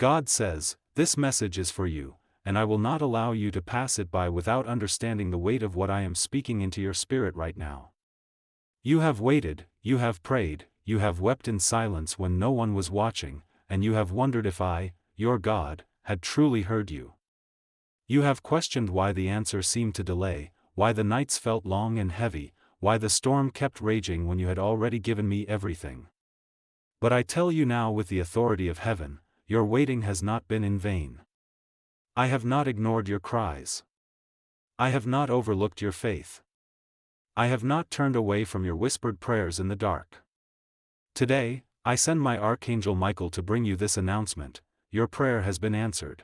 God says, "This message is for you, and I will not allow you to pass it by without understanding the weight of what I am speaking into your spirit right now. You have waited, you have prayed, you have wept in silence when no one was watching, and you have wondered if I, your God, had truly heard you. You have questioned why the answer seemed to delay, why the nights felt long and heavy, why the storm kept raging when you had already given me everything. But I tell you now with the authority of heaven, your waiting has not been in vain. I have not ignored your cries. I have not overlooked your faith. I have not turned away from your whispered prayers in the dark. Today, I send my Archangel Michael to bring you this announcement: your prayer has been answered.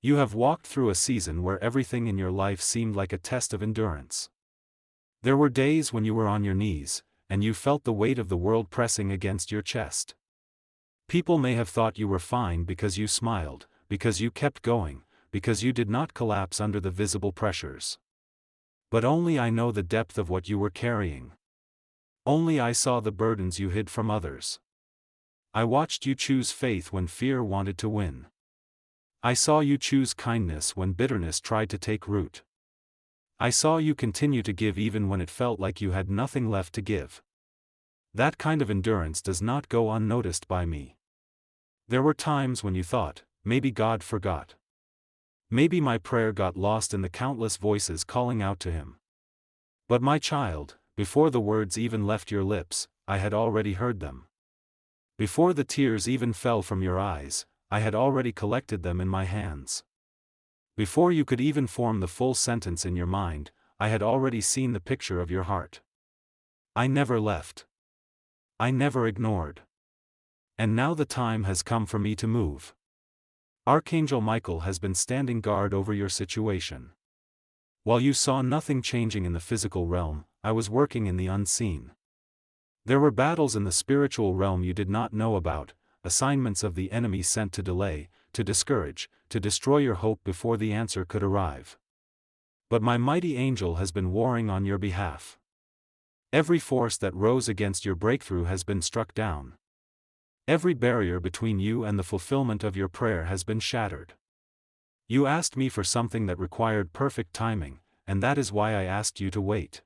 You have walked through a season where everything in your life seemed like a test of endurance. There were days when you were on your knees, and you felt the weight of the world pressing against your chest. People may have thought you were fine because you smiled, because you kept going, because you did not collapse under the visible pressures. But only I know the depth of what you were carrying. Only I saw the burdens you hid from others. I watched you choose faith when fear wanted to win. I saw you choose kindness when bitterness tried to take root. I saw you continue to give even when it felt like you had nothing left to give. That kind of endurance does not go unnoticed by me. There were times when you thought, maybe God forgot. Maybe my prayer got lost in the countless voices calling out to him. But my child, before the words even left your lips, I had already heard them. Before the tears even fell from your eyes, I had already collected them in my hands. Before you could even form the full sentence in your mind, I had already seen the picture of your heart. I never left. I never ignored. And now the time has come for me to move. Archangel Michael has been standing guard over your situation. While you saw nothing changing in the physical realm, I was working in the unseen. There were battles in the spiritual realm you did not know about, assignments of the enemy sent to delay, to discourage, to destroy your hope before the answer could arrive. But my mighty angel has been warring on your behalf. Every force that rose against your breakthrough has been struck down. Every barrier between you and the fulfillment of your prayer has been shattered. You asked me for something that required perfect timing, and that is why I asked you to wait.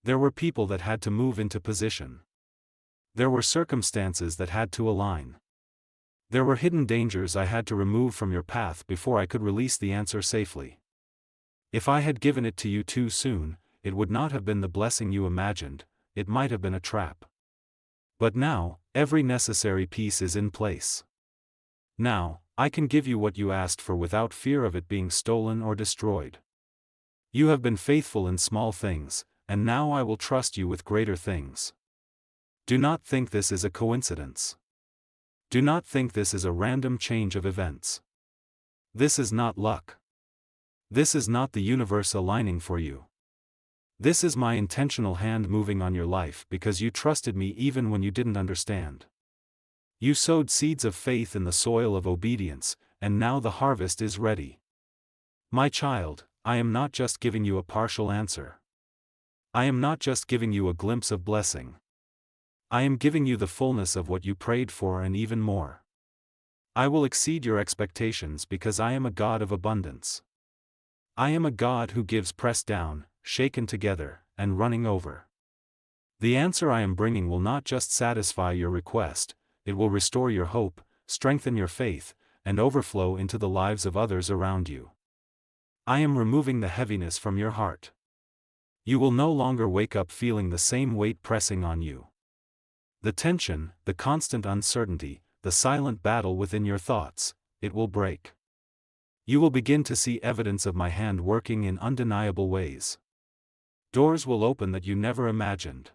There were people that had to move into position. There were circumstances that had to align. There were hidden dangers I had to remove from your path before I could release the answer safely. If I had given it to you too soon, it would not have been the blessing you imagined, it might have been a trap. But now, every necessary piece is in place. Now, I can give you what you asked for without fear of it being stolen or destroyed. You have been faithful in small things, and now I will trust you with greater things. Do not think this is a coincidence. Do not think this is a random change of events. This is not luck. This is not the universe aligning for you. This is my intentional hand moving on your life because you trusted me even when you didn't understand. You sowed seeds of faith in the soil of obedience, and now the harvest is ready. My child, I am not just giving you a partial answer. I am not just giving you a glimpse of blessing. I am giving you the fullness of what you prayed for and even more. I will exceed your expectations because I am a God of abundance. I am a God who gives pressed down, shaken together, and running over. The answer I am bringing will not just satisfy your request, it will restore your hope, strengthen your faith, and overflow into the lives of others around you. I am removing the heaviness from your heart. You will no longer wake up feeling the same weight pressing on you. The tension, the constant uncertainty, the silent battle within your thoughts, it will break. You will begin to see evidence of my hand working in undeniable ways. Doors will open that you never imagined.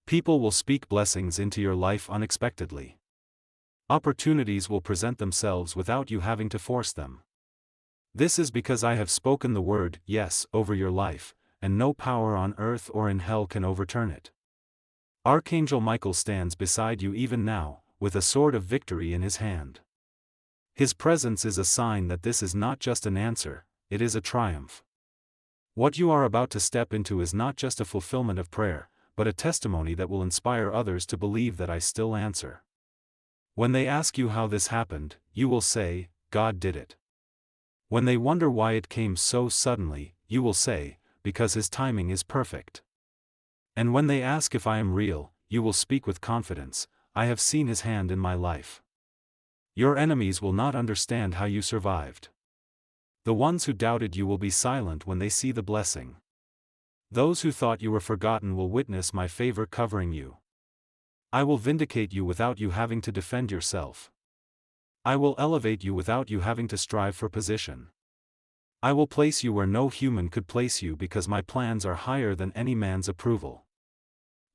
People will speak blessings into your life unexpectedly. Opportunities will present themselves without you having to force them. This is because I have spoken the word, yes, over your life, and no power on earth or in hell can overturn it. Archangel Michael stands beside you even now, with a sword of victory in his hand. His presence is a sign that this is not just an answer, it is a triumph. What you are about to step into is not just a fulfillment of prayer, but a testimony that will inspire others to believe that I still answer. When they ask you how this happened, you will say, God did it. When they wonder why it came so suddenly, you will say, because His timing is perfect. And when they ask if I am real, you will speak with confidence, I have seen His hand in my life. Your enemies will not understand how you survived. The ones who doubted you will be silent when they see the blessing. Those who thought you were forgotten will witness my favor covering you. I will vindicate you without you having to defend yourself. I will elevate you without you having to strive for position. I will place you where no human could place you because my plans are higher than any man's approval.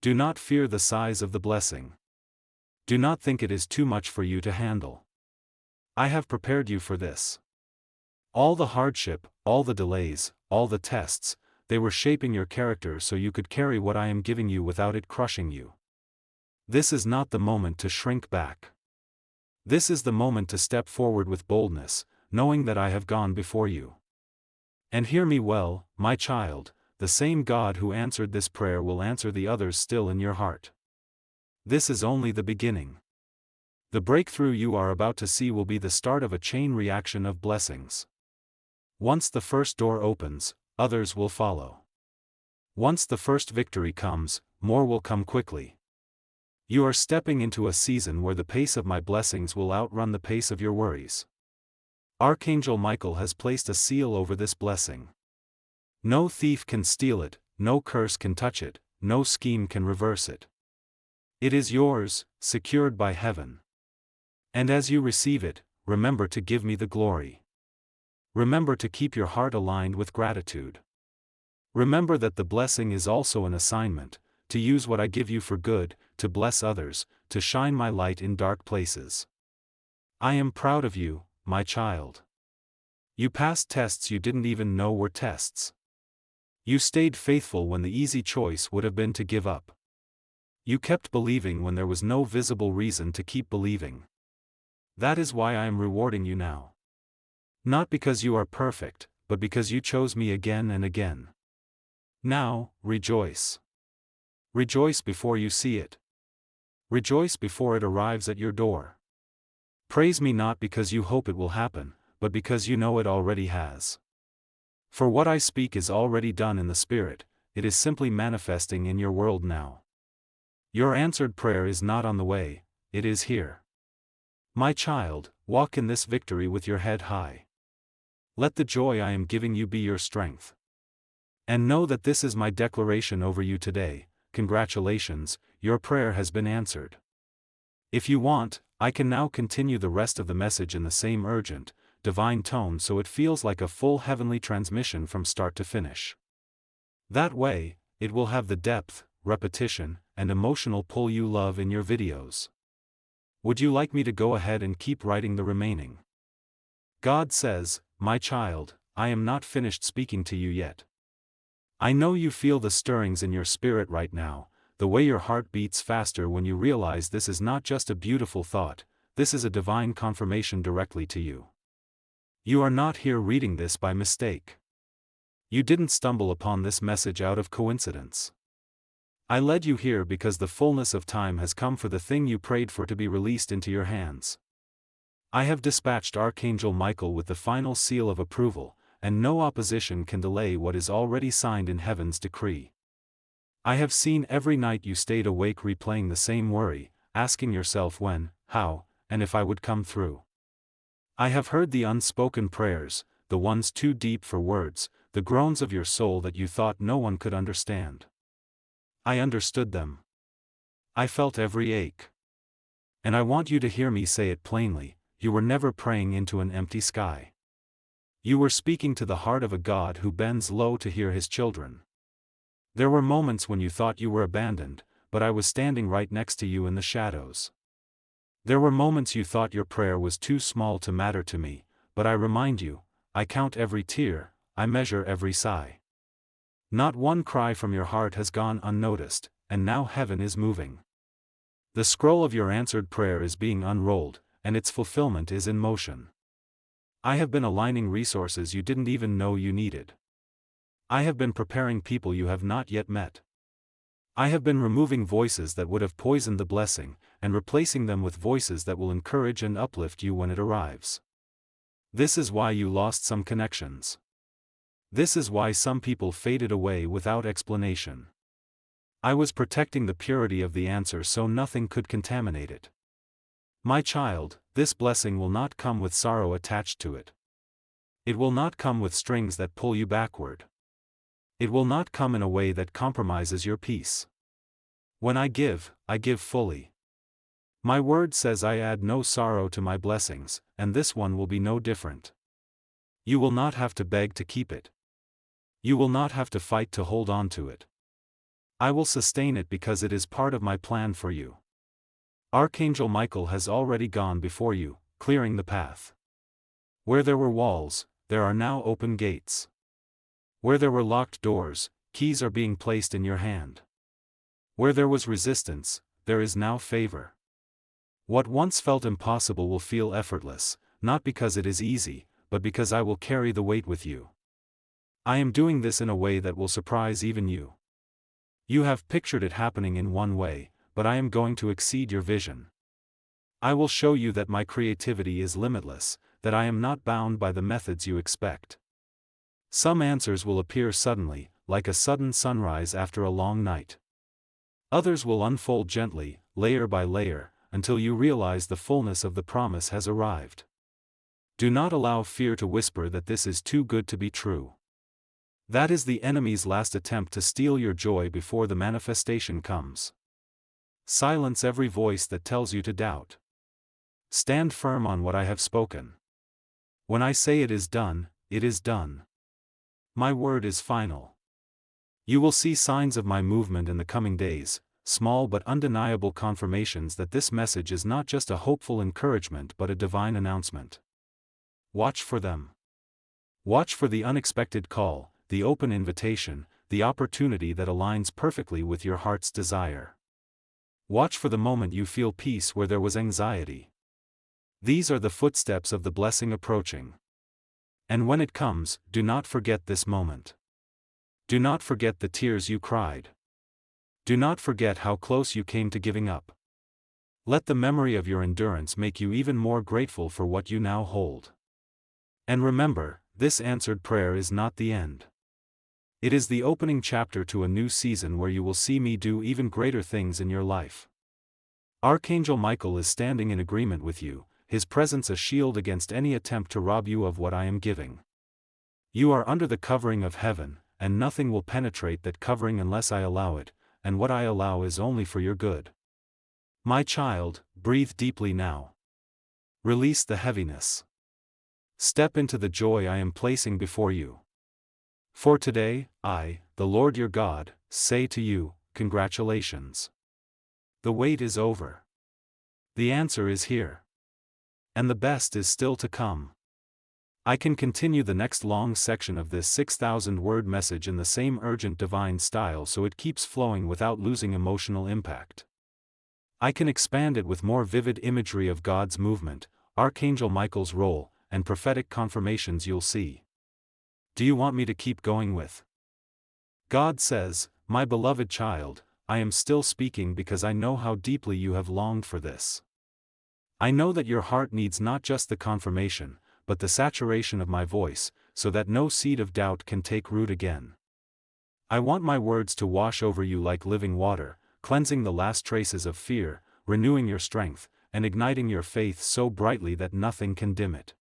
Do not fear the size of the blessing. Do not think it is too much for you to handle. I have prepared you for this. All the hardship, all the delays, all the tests, they were shaping your character so you could carry what I am giving you without it crushing you. This is not the moment to shrink back. This is the moment to step forward with boldness, knowing that I have gone before you. And hear me well, my child, the same God who answered this prayer will answer the others still in your heart. This is only the beginning. The breakthrough you are about to see will be the start of a chain reaction of blessings. Once the first door opens, others will follow. Once the first victory comes, more will come quickly. You are stepping into a season where the pace of my blessings will outrun the pace of your worries. Archangel Michael has placed a seal over this blessing. No thief can steal it, no curse can touch it, no scheme can reverse it. It is yours, secured by heaven. And as you receive it, remember to give me the glory. Remember to keep your heart aligned with gratitude. Remember that the blessing is also an assignment, to use what I give you for good, to bless others, to shine my light in dark places. I am proud of you, my child. You passed tests you didn't even know were tests. You stayed faithful when the easy choice would have been to give up. You kept believing when there was no visible reason to keep believing. That is why I am rewarding you now. Not because you are perfect, but because you chose me again and again. Now, rejoice. Rejoice before you see it. Rejoice before it arrives at your door. Praise me not because you hope it will happen, but because you know it already has. For what I speak is already done in the Spirit, it is simply manifesting in your world now. Your answered prayer is not on the way, it is here. My child, walk in this victory with your head high. Let the joy I am giving you be your strength. And know that this is my declaration over you today. Congratulations, your prayer has been answered. If you want, I can now continue the rest of the message in the same urgent, divine tone so it feels like a full heavenly transmission from start to finish. That way, it will have the depth, repetition, and emotional pull you love in your videos. Would you like me to go ahead and keep writing the remaining? God says, my child, I am not finished speaking to you yet. I know you feel the stirrings in your spirit right now, the way your heart beats faster when you realize this is not just a beautiful thought, this is a divine confirmation directly to you. You are not here reading this by mistake. You didn't stumble upon this message out of coincidence. I led you here because the fullness of time has come for the thing you prayed for to be released into your hands. I have dispatched Archangel Michael with the final seal of approval, and no opposition can delay what is already signed in heaven's decree. I have seen every night you stayed awake replaying the same worry, asking yourself when, how, and if I would come through. I have heard the unspoken prayers, the ones too deep for words, the groans of your soul that you thought no one could understand. I understood them. I felt every ache. And I want you to hear me say it plainly, you were never praying into an empty sky. You were speaking to the heart of a God who bends low to hear his children. There were moments when you thought you were abandoned, but I was standing right next to you in the shadows. There were moments you thought your prayer was too small to matter to me, but I remind you, I count every tear, I measure every sigh. Not one cry from your heart has gone unnoticed, and now heaven is moving. The scroll of your answered prayer is being unrolled, and its fulfillment is in motion. I have been aligning resources you didn't even know you needed. I have been preparing people you have not yet met. I have been removing voices that would have poisoned the blessing, and replacing them with voices that will encourage and uplift you when it arrives. This is why you lost some connections. This is why some people faded away without explanation. I was protecting the purity of the answer so nothing could contaminate it. My child, this blessing will not come with sorrow attached to it. It will not come with strings that pull you backward. It will not come in a way that compromises your peace. When I give fully. My word says I add no sorrow to my blessings, and this one will be no different. You will not have to beg to keep it. You will not have to fight to hold on to it. I will sustain it because it is part of my plan for you. Archangel Michael has already gone before you, clearing the path. Where there were walls, there are now open gates. Where there were locked doors, keys are being placed in your hand. Where there was resistance, there is now favor. What once felt impossible will feel effortless, not because it is easy, but because I will carry the weight with you. I am doing this in a way that will surprise even you. You have pictured it happening in one way, but I am going to exceed your vision. I will show you that my creativity is limitless, that I am not bound by the methods you expect. Some answers will appear suddenly, like a sudden sunrise after a long night. Others will unfold gently, layer by layer, until you realize the fullness of the promise has arrived. Do not allow fear to whisper that this is too good to be true. That is the enemy's last attempt to steal your joy before the manifestation comes. Silence every voice that tells you to doubt. Stand firm on what I have spoken. When I say it is done, it is done. My word is final. You will see signs of my movement in the coming days, small but undeniable confirmations that this message is not just a hopeful encouragement but a divine announcement. Watch for them. Watch for the unexpected call, the open invitation, the opportunity that aligns perfectly with your heart's desire. Watch for the moment you feel peace where there was anxiety. These are the footsteps of the blessing approaching. And when it comes, do not forget this moment. Do not forget the tears you cried. Do not forget how close you came to giving up. Let the memory of your endurance make you even more grateful for what you now hold. And remember, this answered prayer is not the end. It is the opening chapter to a new season where you will see me do even greater things in your life. Archangel Michael is standing in agreement with you, his presence a shield against any attempt to rob you of what I am giving. You are under the covering of heaven, and nothing will penetrate that covering unless I allow it, and what I allow is only for your good. My child, breathe deeply now. Release the heaviness. Step into the joy I am placing before you. For today, I, the Lord your God, say to you, congratulations. The wait is over. The answer is here. And the best is still to come. I can continue the next long section of this 6,000-word message in the same urgent divine style so it keeps flowing without losing emotional impact. I can expand it with more vivid imagery of God's movement, Archangel Michael's role, and prophetic confirmations you'll see. Do you want me to keep going with? God says, my beloved child, I am still speaking because I know how deeply you have longed for this. I know that your heart needs not just the confirmation, but the saturation of my voice, so that no seed of doubt can take root again. I want my words to wash over you like living water, cleansing the last traces of fear, renewing your strength, and igniting your faith so brightly that nothing can dim it.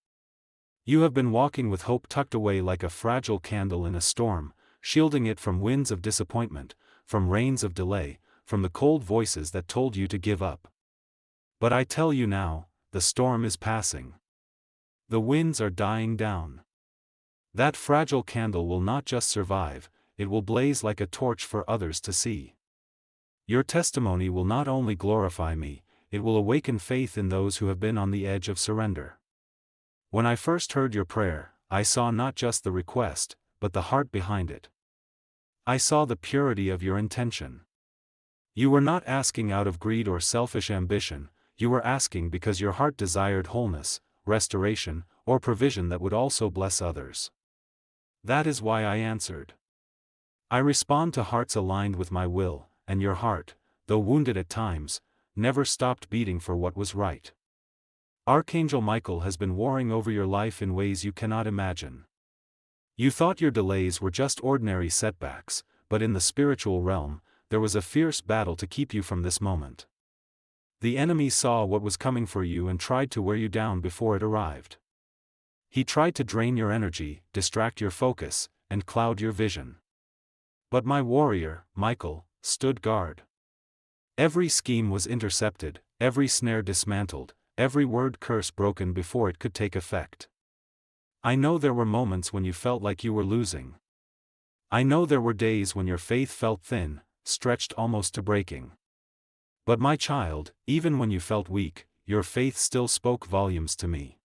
You have been walking with hope tucked away like a fragile candle in a storm, shielding it from winds of disappointment, from rains of delay, from the cold voices that told you to give up. But I tell you now, the storm is passing. The winds are dying down. That fragile candle will not just survive, it will blaze like a torch for others to see. Your testimony will not only glorify me, it will awaken faith in those who have been on the edge of surrender. When I first heard your prayer, I saw not just the request, but the heart behind it. I saw the purity of your intention. You were not asking out of greed or selfish ambition, you were asking because your heart desired wholeness, restoration, or provision that would also bless others. That is why I answered. I respond to hearts aligned with my will, and your heart, though wounded at times, never stopped beating for what was right. Archangel Michael has been warring over your life in ways you cannot imagine. You thought your delays were just ordinary setbacks, but in the spiritual realm, there was a fierce battle to keep you from this moment. The enemy saw what was coming for you and tried to wear you down before it arrived. He tried to drain your energy, distract your focus, and cloud your vision. But my warrior, Michael, stood guard. Every scheme was intercepted, every snare dismantled, every word curse broken before it could take effect. I know there were moments when you felt like you were losing. I know there were days when your faith felt thin, stretched almost to breaking. But my child, even when you felt weak, your faith still spoke volumes to me.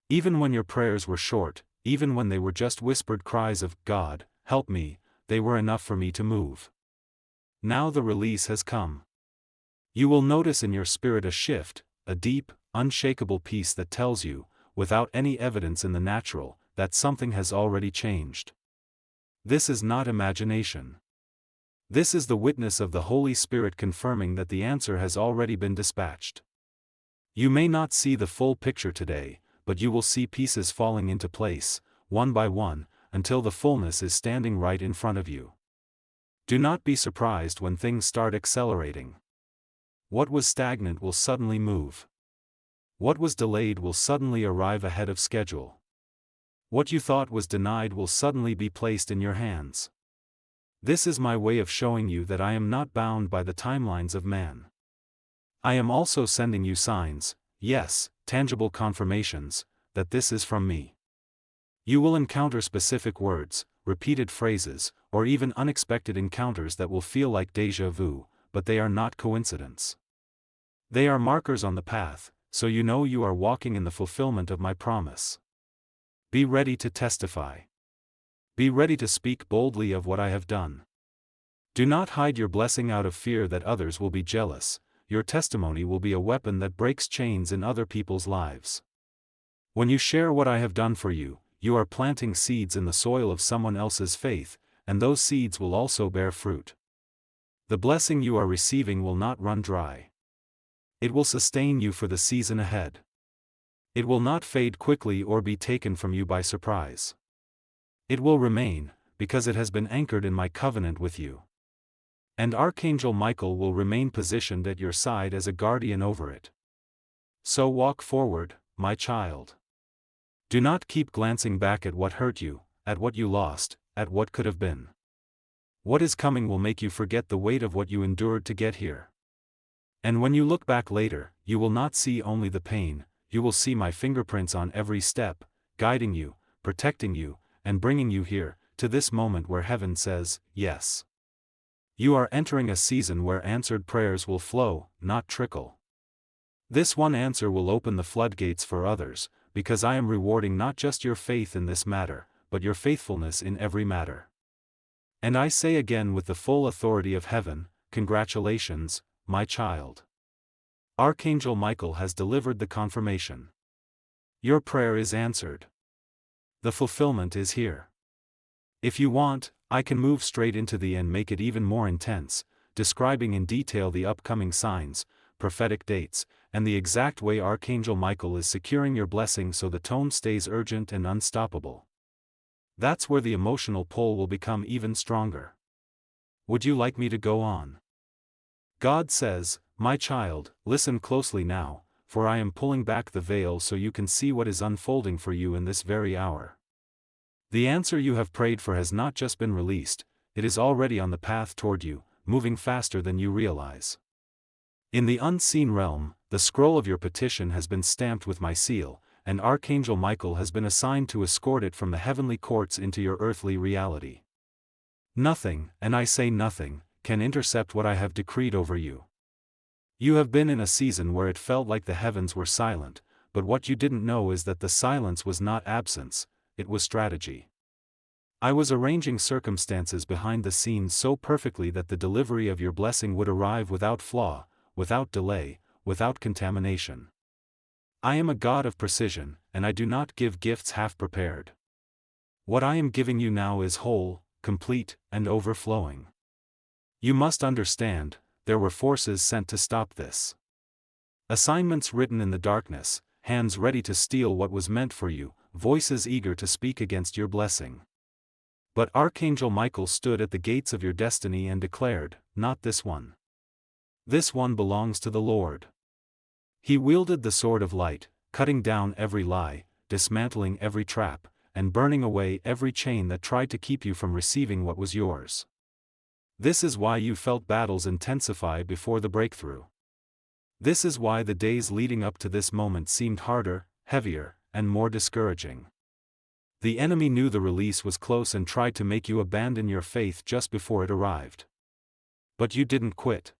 Even when your prayers were short, even when they were just whispered cries of, "God, help me," they were enough for me to move. Now the release has come. You will notice in your spirit a shift, a deep, unshakable peace that tells you, without any evidence in the natural, that something has already changed. This is not imagination. This is the witness of the Holy Spirit confirming that the answer has already been dispatched. You may not see the full picture today, but you will see pieces falling into place, one by one, until the fullness is standing right in front of you. Do not be surprised when things start accelerating. What was stagnant will suddenly move. What was delayed will suddenly arrive ahead of schedule. What you thought was denied will suddenly be placed in your hands. This is my way of showing you that I am not bound by the timelines of man. I am also sending you signs, yes, tangible confirmations, that this is from me. You will encounter specific words, repeated phrases, or even unexpected encounters that will feel like déjà vu, but they are not coincidence. They are markers on the path, so you know you are walking in the fulfillment of my promise. Be ready to testify. Be ready to speak boldly of what I have done. Do not hide your blessing out of fear that others will be jealous. Your testimony will be a weapon that breaks chains in other people's lives. When you share what I have done for you, you are planting seeds in the soil of someone else's faith, and those seeds will also bear fruit. The blessing you are receiving will not run dry. It will sustain you for the season ahead. It will not fade quickly or be taken from you by surprise. It will remain, because it has been anchored in my covenant with you. And Archangel Michael will remain positioned at your side as a guardian over it. So walk forward, my child. Do not keep glancing back at what hurt you, at what you lost, at what could have been. What is coming will make you forget the weight of what you endured to get here. And when you look back later, you will not see only the pain, you will see my fingerprints on every step, guiding you, protecting you, and bringing you here, to this moment where heaven says, yes. You are entering a season where answered prayers will flow, not trickle. This one answer will open the floodgates for others, because I am rewarding not just your faith in this matter, but your faithfulness in every matter. And I say again with the full authority of heaven, congratulations, my child. Archangel Michael has delivered the confirmation. Your prayer is answered. The fulfillment is here. If you want, I can move straight into the and make it even more intense, describing in detail the upcoming signs, prophetic dates, and the exact way Archangel Michael is securing your blessing so the tone stays urgent and unstoppable. That's where the emotional pull will become even stronger. Would you like me to go on? God says, my child, listen closely now, for I am pulling back the veil so you can see what is unfolding for you in this very hour. The answer you have prayed for has not just been released, it is already on the path toward you, moving faster than you realize. In the unseen realm, the scroll of your petition has been stamped with my seal, and Archangel Michael has been assigned to escort it from the heavenly courts into your earthly reality. Nothing, and I say nothing, can intercept what I have decreed over you. You have been in a season where it felt like the heavens were silent, but what you didn't know is that the silence was not absence, it was strategy. I was arranging circumstances behind the scenes so perfectly that the delivery of your blessing would arrive without flaw, without delay, without contamination. I am a God of precision, and I do not give gifts half-prepared. What I am giving you now is whole, complete, and overflowing. You must understand, there were forces sent to stop this. Assignments written in the darkness, hands ready to steal what was meant for you, voices eager to speak against your blessing. But Archangel Michael stood at the gates of your destiny and declared, "Not this one. This one belongs to the Lord." He wielded the sword of light, cutting down every lie, dismantling every trap, and burning away every chain that tried to keep you from receiving what was yours. This is why you felt battles intensify before the breakthrough. This is why the days leading up to this moment seemed harder, heavier, and more discouraging. The enemy knew the release was close and tried to make you abandon your faith just before it arrived. But you didn't quit.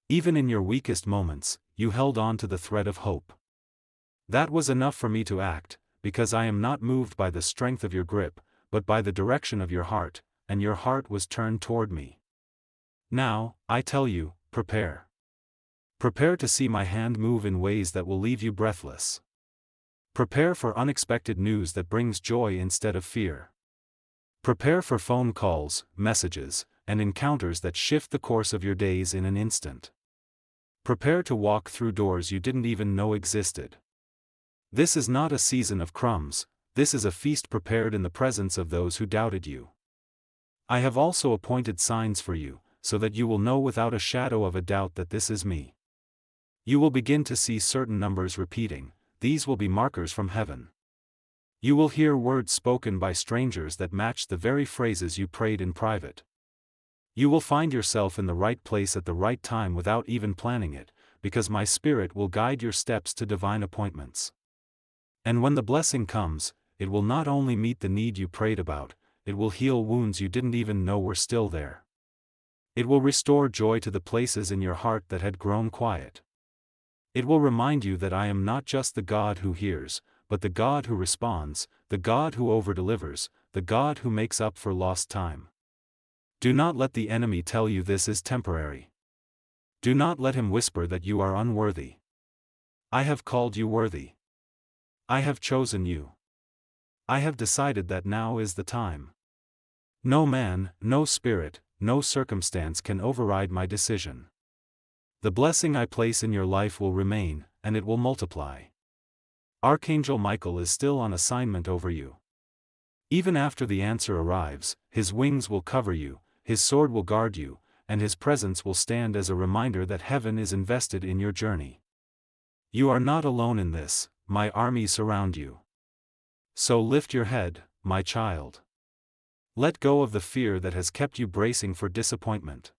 Even in your weakest moments, you held on to the thread of hope. That was enough for me to act, because I am not moved by the strength of your grip, but by the direction of your heart, and your heart was turned toward me. Now, I tell you, prepare. Prepare to see my hand move in ways that will leave you breathless. Prepare for unexpected news that brings joy instead of fear. Prepare for phone calls, messages, and encounters that shift the course of your days in an instant. Prepare to walk through doors you didn't even know existed. This is not a season of crumbs, this is a feast prepared in the presence of those who doubted you. I have also appointed signs for you, so that you will know without a shadow of a doubt that this is me. You will begin to see certain numbers repeating, these will be markers from heaven. You will hear words spoken by strangers that match the very phrases you prayed in private. You will find yourself in the right place at the right time without even planning it, because my Spirit will guide your steps to divine appointments. And when the blessing comes, it will not only meet the need you prayed about, it will heal wounds you didn't even know were still there. It will restore joy to the places in your heart that had grown quiet. It will remind you that I am not just the God who hears, but the God who responds, the God who over-delivers, the God who makes up for lost time. Do not let the enemy tell you this is temporary. Do not let him whisper that you are unworthy. I have called you worthy. I have chosen you. I have decided that now is the time. No man, no spirit, no circumstance can override my decision. The blessing I place in your life will remain, and it will multiply. Archangel Michael is still on assignment over you. Even after the answer arrives, his wings will cover you, his sword will guard you, and his presence will stand as a reminder that heaven is invested in your journey. You are not alone in this, my armies surround you. So lift your head, my child. Let go of the fear that has kept you bracing for disappointment.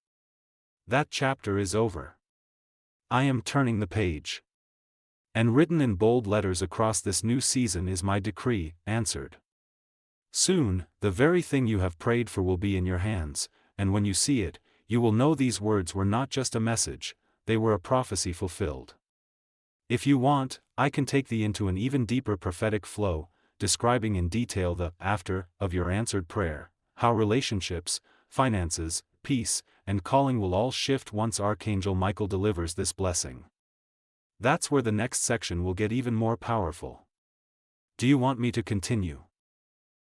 That chapter is over. I am turning the page. And written in bold letters across this new season is my decree, answered. Soon, the very thing you have prayed for will be in your hands, and when you see it, you will know these words were not just a message, they were a prophecy fulfilled. If you want, I can take thee into an even deeper prophetic flow, describing in detail the after of your answered prayer, how relationships, finances, peace, and calling will all shift once Archangel Michael delivers this blessing. That's where the next section will get even more powerful. Do you want me to continue?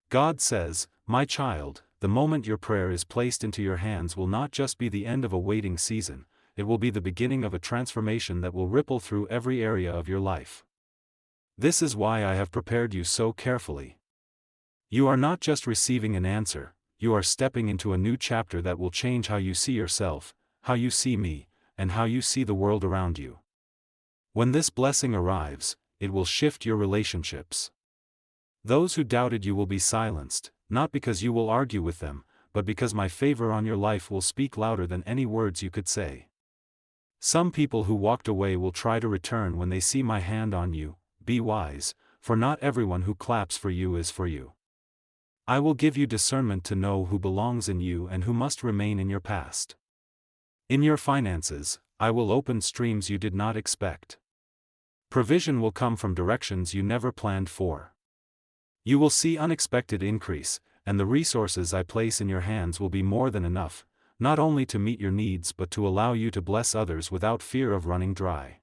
God says, my child, the moment your prayer is placed into your hands will not just be the end of a waiting season, it will be the beginning of a transformation that will ripple through every area of your life. This is why I have prepared you so carefully. You are not just receiving an answer, you are stepping into a new chapter that will change how you see yourself, how you see me, and how you see the world around you. When this blessing arrives, it will shift your relationships. Those who doubted you will be silenced, not because you will argue with them, but because my favor on your life will speak louder than any words you could say. Some people who walked away will try to return when they see my hand on you. Be wise, for not everyone who claps for you is for you. I will give you discernment to know who belongs in you and who must remain in your past. In your finances, I will open streams you did not expect. Provision will come from directions you never planned for. You will see unexpected increase, and the resources I place in your hands will be more than enough, not only to meet your needs but to allow you to bless others without fear of running dry.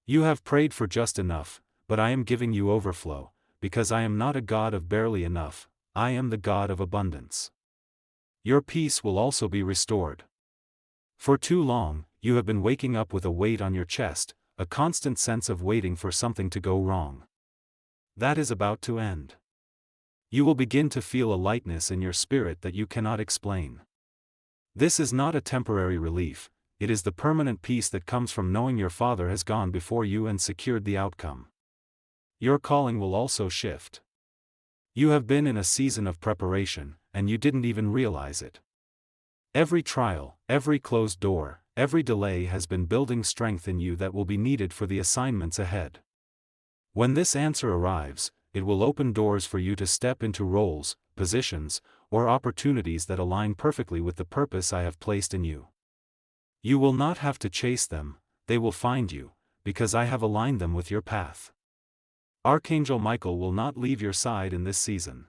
You have prayed for just enough, but I am giving you overflow, because I am not a God of barely enough, I am the God of abundance. Your peace will also be restored. For too long, you have been waking up with a weight on your chest, a constant sense of waiting for something to go wrong. That is about to end. You will begin to feel a lightness in your spirit that you cannot explain. This is not a temporary relief, it is the permanent peace that comes from knowing your Father has gone before you and secured the outcome. Your calling will also shift. You have been in a season of preparation, and you didn't even realize it. Every trial, every closed door, every delay has been building strength in you that will be needed for the assignments ahead. When this answer arrives, it will open doors for you to step into roles, positions, or opportunities that align perfectly with the purpose I have placed in you. You will not have to chase them, they will find you, because I have aligned them with your path. Archangel Michael will not leave your side in this season.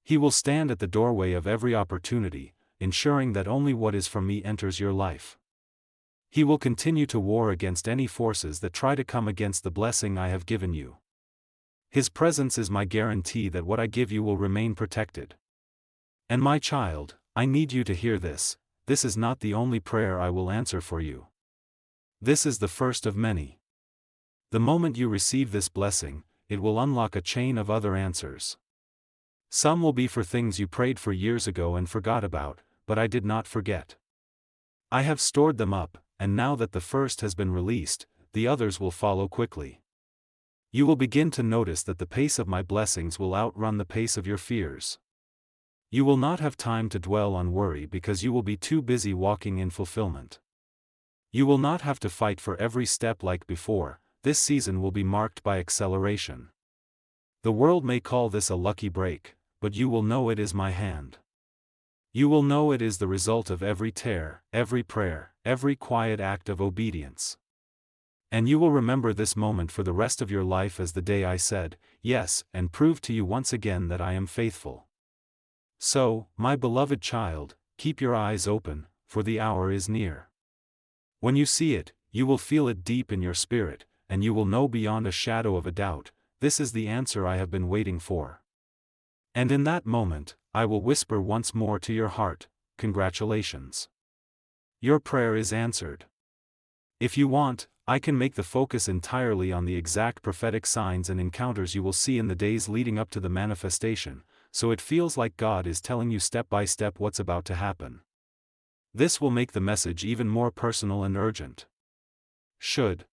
He will stand at the doorway of every opportunity, ensuring that only what is from me enters your life. He will continue to war against any forces that try to come against the blessing I have given you. His presence is my guarantee that what I give you will remain protected. And my child, I need you to hear this. This is not the only prayer I will answer for you. This is the first of many. The moment you receive this blessing, it will unlock a chain of other answers. Some will be for things you prayed for years ago and forgot about, but I did not forget. I have stored them up, and now that the first has been released, the others will follow quickly. You will begin to notice that the pace of my blessings will outrun the pace of your fears. You will not have time to dwell on worry because you will be too busy walking in fulfillment. You will not have to fight for every step like before. This season will be marked by acceleration. The world may call this a lucky break, but you will know it is my hand. You will know it is the result of every tear, every prayer, every quiet act of obedience. And you will remember this moment for the rest of your life as the day I said, yes, and proved to you once again that I am faithful. So, my beloved child, keep your eyes open, for the hour is near. When you see it, you will feel it deep in your spirit, and you will know beyond a shadow of a doubt, this is the answer I have been waiting for. And in that moment, I will whisper once more to your heart, congratulations. Your prayer is answered. If you want, I can make the focus entirely on the exact prophetic signs and encounters you will see in the days leading up to the manifestation, so it feels like God is telling you step by step what's about to happen. This will make the message even more personal and urgent. Should